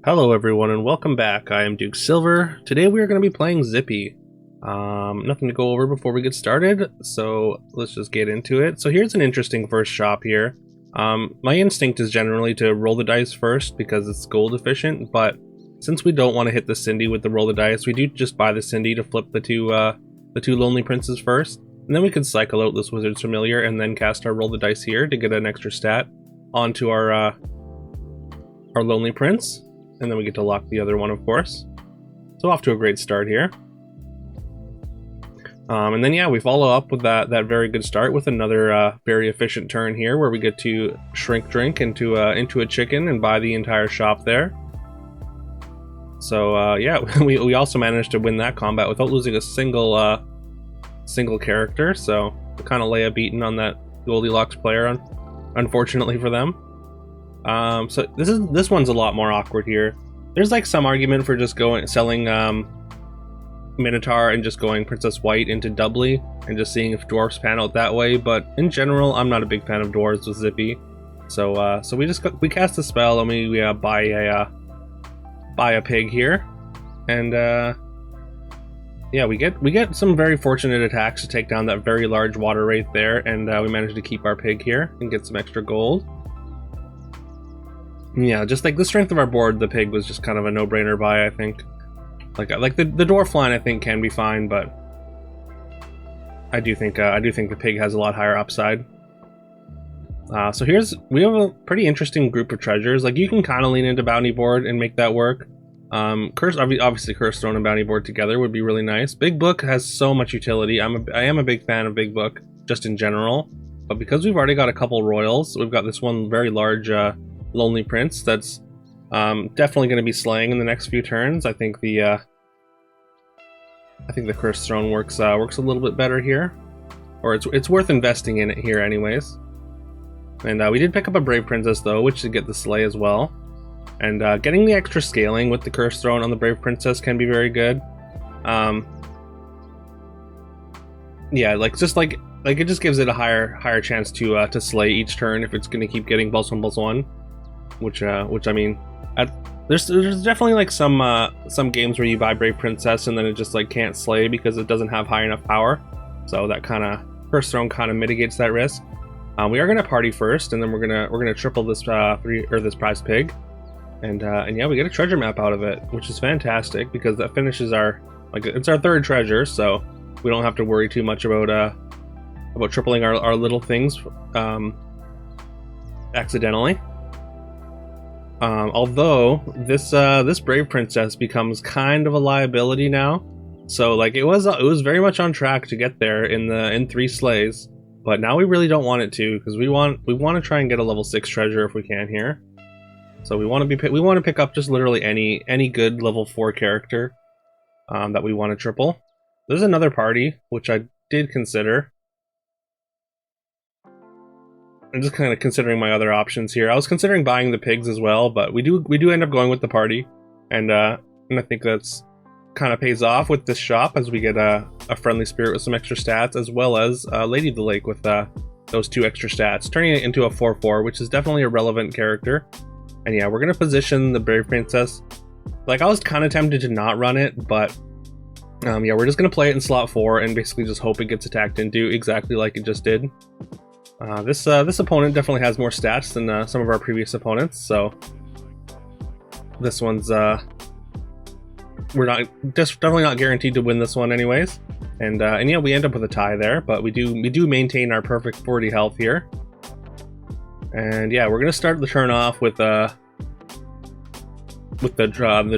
Hello everyone and welcome back. I am Duke Silver. Today we are going to be playing Zippee. Nothing to go over before we get started, so let's just get into it. So here's an interesting first shop here. My instinct is generally to roll the dice first because it's gold efficient, but since we don't want to hit the Cindy with the roll the dice, we do just buy the Cindy to flip the two Lonely Princes first, and then we can cycle out this Wizard's Familiar and then cast our roll the dice here to get an extra stat onto our Lonely Prince. And then we get to lock the other one, of course. So off to a great start here. And then yeah, we follow up with that very good start with another very efficient turn here, where we get to shrink drink into a chicken and buy the entire shop there. So yeah, we also managed to win that combat without losing a single character. So we kind of lay a beating on that Goldilocks player, unfortunately for them. So this one's a lot more awkward here. There's like some argument for just selling Minotaur and just going Princess White into doubly and just seeing if dwarfs pan out that way, but in general I'm not a big fan of dwarves with Zippee. So we cast a spell and we buy a pig here, and yeah, we get some very fortunate attacks to take down that very large water wraith there, and we managed to keep our pig here and get some extra gold. Yeah, just like the strength of our board, the pig was just kind of a no-brainer buy, I think. Like the dwarf line, I think can be fine, but I do think the pig has a lot higher upside. So we have a pretty interesting group of treasures. Like you can kind of lean into bounty board and make that work. Obviously Curse Throne and bounty board together would be really nice. Big Book has so much utility. I am a big fan of Big Book just in general, but because we've already got a couple royals, we've got this one very large Lonely Prince that's definitely going to be slaying in the next few turns. I think the Cursed Throne works a little bit better here, or it's worth investing in it here anyways. And we did pick up a Brave Princess though, which should get the slay as well. And getting the extra scaling with the Cursed Throne on the Brave Princess can be very good. Yeah, it just gives it a higher chance to slay each turn if it's going to keep getting +1/+1. Which I mean, there's definitely like some games where you buy Brave Princess and then it just like can't slay because it doesn't have high enough power. So that kind of First Throne kind of mitigates that risk. We are gonna party first, and then we're gonna triple this this prize pig, and yeah, we get a treasure map out of it, which is fantastic because that finishes it's our third treasure, so we don't have to worry too much about tripling our little things accidentally. Although this Brave Princess becomes kind of a liability now, so like it was very much on track to get there in 3 slays, but now we really don't want it to, because we want to try and get a level 6 treasure if we can here. So we want to pick up just literally any good level 4 character that we want to triple. There's another party which I did consider. I'm just kind of considering my other options here. I was considering buying the pigs as well, but we do end up going with the party, and I think that's kind of pays off with this shop as we get a friendly spirit with some extra stats, as well as Lady of the Lake with those 2 extra stats, turning it into a 4/4, which is definitely a relevant character. And yeah, we're gonna position the Brave Princess. Like I was kind of tempted to not run it, but yeah, we're just gonna play it in slot 4 and basically just hope it gets attacked into exactly like it just did. This opponent definitely has more stats than some of our previous opponents, so this one's we're definitely not guaranteed to win this one anyways. And yeah, we end up with a tie there, but we do maintain our perfect 40 health here. And yeah, we're gonna start the turn off with the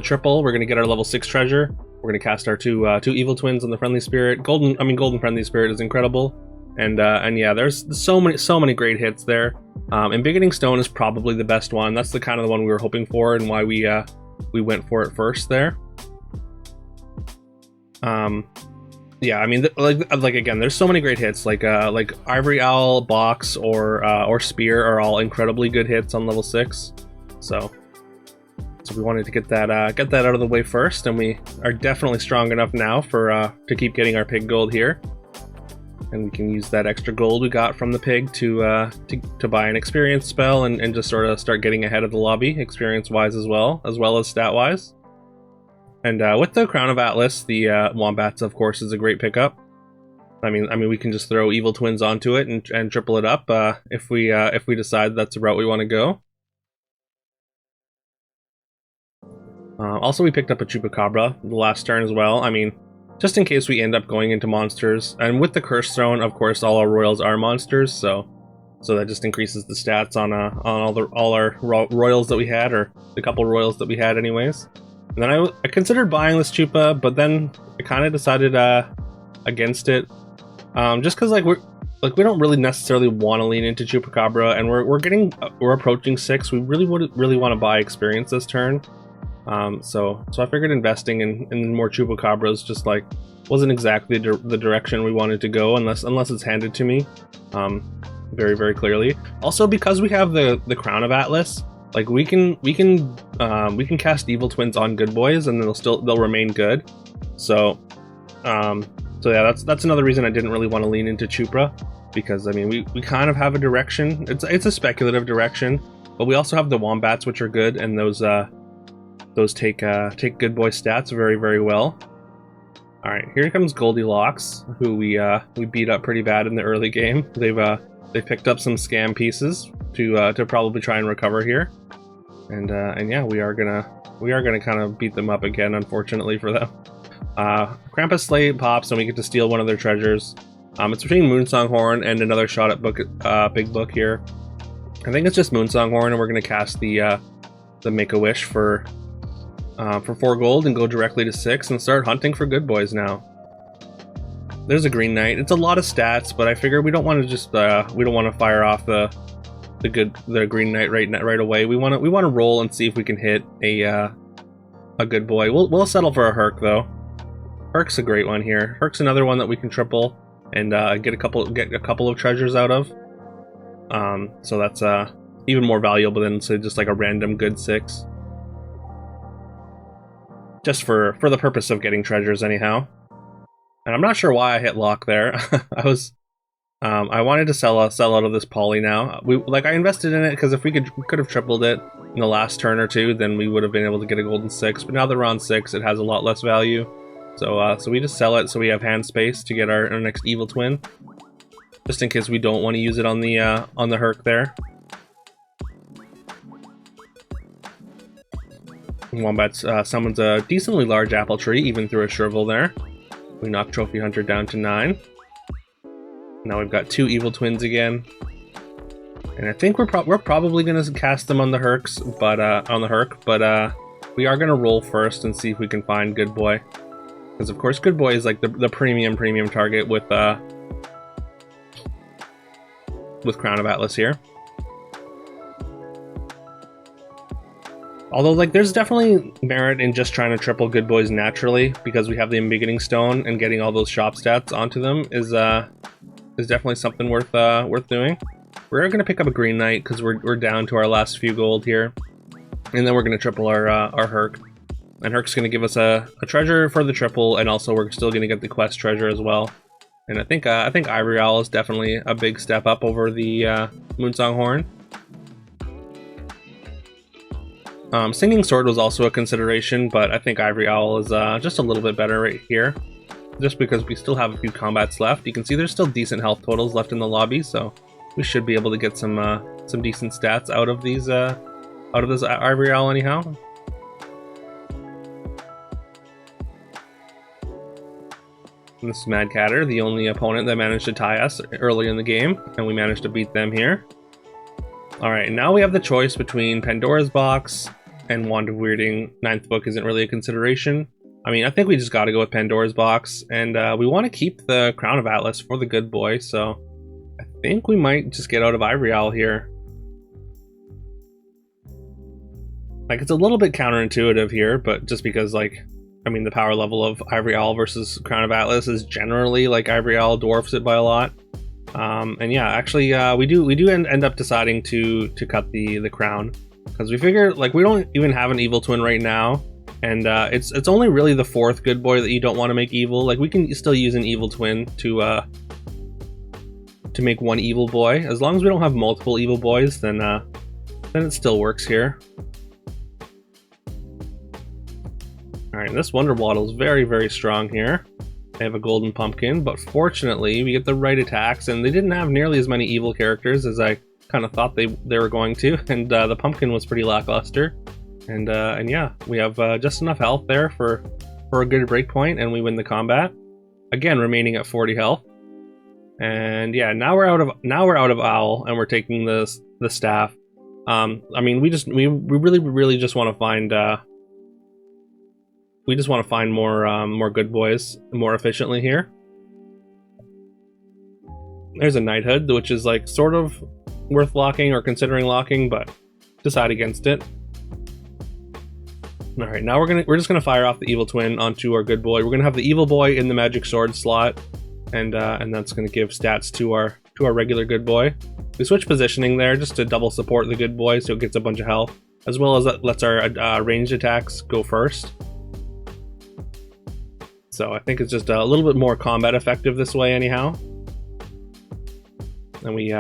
triple. We're gonna get our level 6 treasure. We're gonna cast our two evil twins on the friendly spirit. Golden friendly spirit is incredible. And yeah, there's so many great hits there. And Beginning Stone is probably the best one. That's the kind of the one we were hoping for, and why we went for it first there. Yeah, I mean, like again, there's so many great hits. Like Ivory Owl, Box, or Spear are all incredibly good hits on level 6. So we wanted to get that out of the way first, and we are definitely strong enough now to keep getting our pig gold here. and we can use that extra gold we got from the pig to buy an experience spell and just sort of start getting ahead of the lobby, experience-wise as well as stat-wise. And with the Crown of Atlas, the Wombats, of course, is a great pickup. I mean, we can just throw Evil Twins onto it and triple it up if we decide that's the route we want to go. Also, we picked up a Chupacabra the last turn as well. I mean, just in case we end up going into monsters. And with the Curse Throne, of course, all our royals are monsters, so that just increases the stats on all our royals that we had, or the couple royals that we had anyways. And then I considered buying this Chupa, but then I kind of decided against it, just because we don't really necessarily want to lean into Chupacabra, and we're approaching 6. We really want to buy experience this turn. So I figured investing in more Chupacabras just like wasn't exactly the direction we wanted to go unless it's handed to me very, very clearly. Also, because we have the Crown of Atlas, like we can cast Evil Twins on good boys and they'll remain good. So yeah, that's another reason I didn't really want to lean into Chupra, because I mean we kind of have a direction. It's a speculative direction, but we also have the Wombats, which are good, and those take good boy stats very, very well. All right, here comes Goldilocks, who we beat up pretty bad in the early game. They've picked up some scam pieces to probably try and recover here, and yeah, we are gonna kind of beat them up again, unfortunately for them. Krampus Slate pops, and we get to steal one of their treasures. It's between Moonsong Horn and another shot at Big Book here. I think it's just Moonsong Horn, and we're gonna cast the Make-A-Wish for 4 gold and go directly to 6 and start hunting for good boys now. There's a Green Knight. It's a lot of stats, but I figure we don't want to just we don't want to fire off the Green Knight right away. We want to roll and see if we can hit a good boy. We'll settle for a Herc though. Herc's a great one here. Herc's another one that we can triple and get a couple of treasures out of. So that's even more valuable than, say, just like a random good 6. Just for the purpose of getting treasures anyhow. And I'm not sure why I hit lock there. I wanted to sell out of this poly now. I invested in it because if we could have tripled it in the last turn or two, then we would have been able to get a golden 6. But now that we're on 6, it has a lot less value. So we just sell it so we have hand space to get our next Evil Twin, just in case we don't want to use it on the Herc there. Wombats summons a decently large apple tree, even through a shrivel there. We knock Trophy Hunter down to 9. Now we've got 2 Evil Twins again, and I think we're probably gonna cast them on the Hercs, but we are gonna roll first and see if we can find Good Boy, because of course Good Boy is like the premium target with Crown of Atlas here. Although, like, there's definitely merit in just trying to triple good boys naturally, because we have the Embiggening Stone, and getting all those shop stats onto them is definitely something worth doing. We're gonna pick up a Green Knight because we're down to our last few gold here, and then we're gonna triple our Herc, and Herc's gonna give us a treasure for the triple, and also we're still gonna get the quest treasure as well. And I think Ivory Owl is definitely a big step up over the Moonsong Horn. Singing Sword was also a consideration, but I think Ivory Owl is just a little bit better right here, just because we still have a few combats left. You can see there's still decent health totals left in the lobby, so we should be able to get some decent stats out of this Ivory Owl anyhow. And this is Mad Catter, the only opponent that managed to tie us early in the game, and we managed to beat them here. Alright, now we have the choice between Pandora's Box and Wand of Weirding. 9th book isn't really a consideration. I mean, I think we just gotta go with Pandora's Box, and we want to keep the Crown of Atlas for the good boy, so I think we might just get out of Ivory Owl here. Like, it's a little bit counterintuitive here, but just because, like, I mean, the power level of Ivory Owl versus Crown of Atlas is generally, like, Ivory Owl dwarfs it by a lot. And yeah, actually, we do end up deciding to cut the crown, because we figure, like, we don't even have an Evil Twin right now, and it's only really the 4th good boy that you don't want to make evil. Like, we can still use an Evil Twin to to make one evil boy. As long as we don't have multiple evil boys, then it still works here. Alright, this Wonder Waddle is very, very strong here. They have a golden pumpkin, but fortunately we get the right attacks, and they didn't have nearly as many evil characters as I kind of thought they were going to, and the pumpkin was pretty lackluster. And yeah, we have just enough health there for a good break point, and we win the combat. Again, remaining at 40 health. And yeah, now we're out of Owl, and we're taking the staff. I mean, we really just want to find more good boys more efficiently here. There's a knighthood, which is like sort of worth locking or considering locking, but decide against it. All right, now we're just gonna fire off the evil twin onto our good boy. We're gonna have the evil boy in the magic sword slot, and that's gonna give stats to our regular good boy. We switch positioning there just to double support the good boy, so it gets a bunch of health, as well as that lets our ranged attacks go first. So I think it's just a little bit more combat effective this way anyhow. And we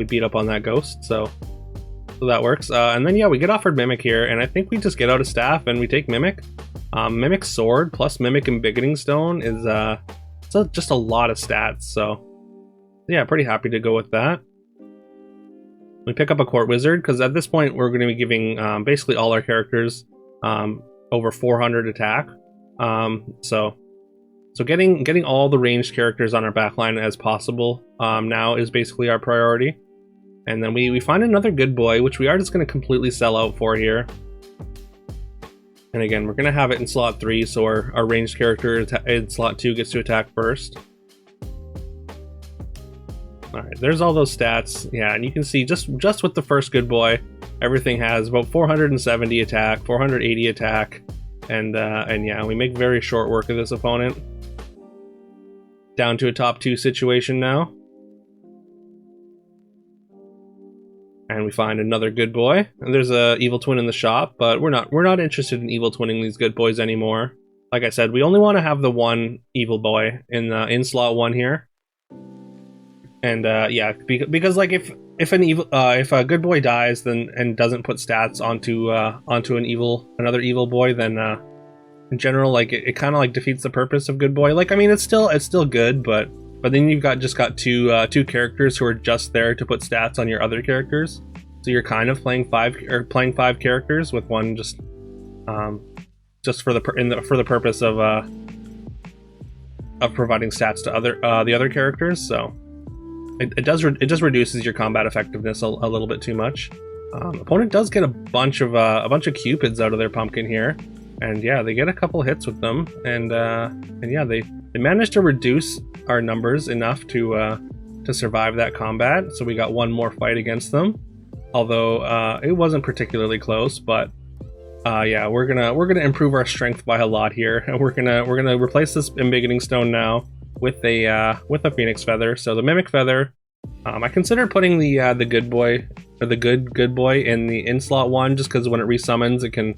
beat up on that ghost, so that works. And then yeah, we get offered Mimic here, and I think we just get out a staff and we take Mimic. Mimic Sword plus Mimic Embiggening Stone is just a lot of stats, so yeah, pretty happy to go with that. We pick up a Court Wizard, because at this point we're going to be giving basically all our characters over 400 attack. So getting all the ranged characters on our backline as possible now is basically our priority. And then we find another good boy, which we are just going to completely sell out for here. And again, we're going to have it in slot 3, so our ranged character in slot 2 gets to attack first. Alright, there's all those stats. Yeah, and you can see just with the first good boy, everything has about 470 attack, 480 attack. And yeah, we make very short work of this opponent. Down to a top 2 situation now. And we find another good boy. And there's a evil twin in the shop, but we're not interested in evil twinning these good boys anymore. Like I said, we only want to have the one evil boy in slot 1 here. And yeah, because like if a good boy dies and doesn't put stats onto another evil boy, then in general, like it kind of like defeats the purpose of good boy. Like, I mean, it's still good, but then you've got two characters who are just there to put stats on your other characters. So you're kind of playing five characters with one just for the purpose of providing stats to the other characters. So it just reduces your combat effectiveness a little bit too much. Opponent does get a bunch of cupids out of their pumpkin here, and yeah, they get a couple hits with them, and yeah, they managed to reduce our numbers enough to survive that combat. So we got one more fight against them, although it wasn't particularly close. But yeah, we're gonna improve our strength by a lot here, and we're gonna replace this Embiggening Stone now with a Phoenix Feather. So the Mimic Feather, I consider putting the good boy, or the good boy in slot 1, just because when it resummons, it can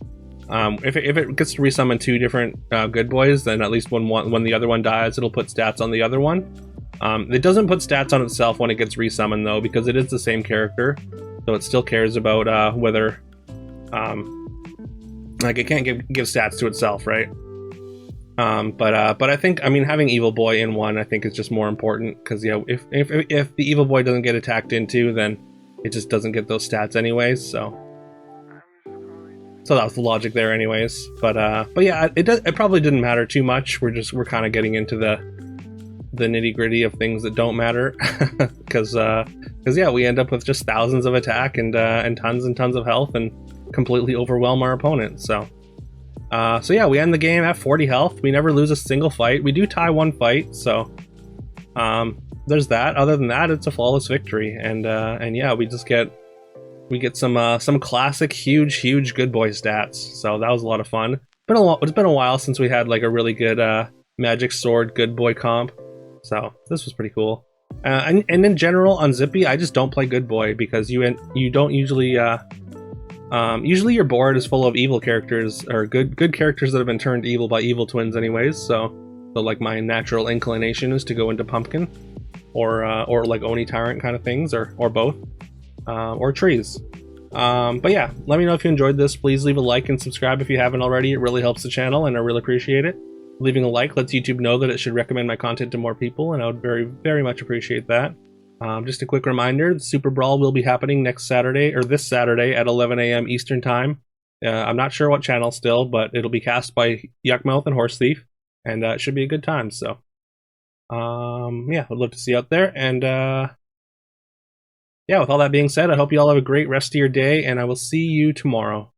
if it gets to resummon 2 different good boys, then at least when the other one dies, it'll put stats on the other one. It doesn't put stats on itself when it gets resummoned though, because it is the same character, so it still cares about whether like it can't give stats to itself, right? But I think, I mean, having Evil Boy in 1, I think is just more important, because yeah, if the Evil Boy doesn't get attacked into, then it just doesn't get those stats anyways. So that was the logic there, anyways. But yeah, it probably didn't matter too much. We're kind of getting into the nitty gritty of things that don't matter, because yeah, we end up with just thousands of attack and tons and tons of health and completely overwhelm our opponent. So yeah, we end the game at 40 health. We never lose a single fight. We do tie 1 fight, so there's that. Other than that, it's a flawless victory, and yeah, we get some classic huge good boy stats. So that was a lot of fun. It's been a while since we had like a really good magic sword good boy comp, so this was pretty cool. And in general on Zippee, I just don't play good boy, because you don't usually usually your board is full of evil characters, or good characters that have been turned evil by evil twins anyways, so like my natural inclination is to go into pumpkin. or like Oni Tyrant kind of things, or both, or trees. But yeah, let me know if you enjoyed this. Please leave a like and subscribe if you haven't already. It really helps the channel, and I really appreciate it. Leaving a like lets YouTube know that it should recommend my content to more people, and I would very, very much appreciate that. Just a quick reminder, the Super Brawl will be happening this Saturday at 11 a.m. Eastern Time. I'm not sure what channel still, but it'll be cast by Yuckmouth and Horse Thief, and it should be a good time, so... yeah, I'd love to see you out there, and yeah, with all that being said, I hope you all have a great rest of your day, and I will see you tomorrow.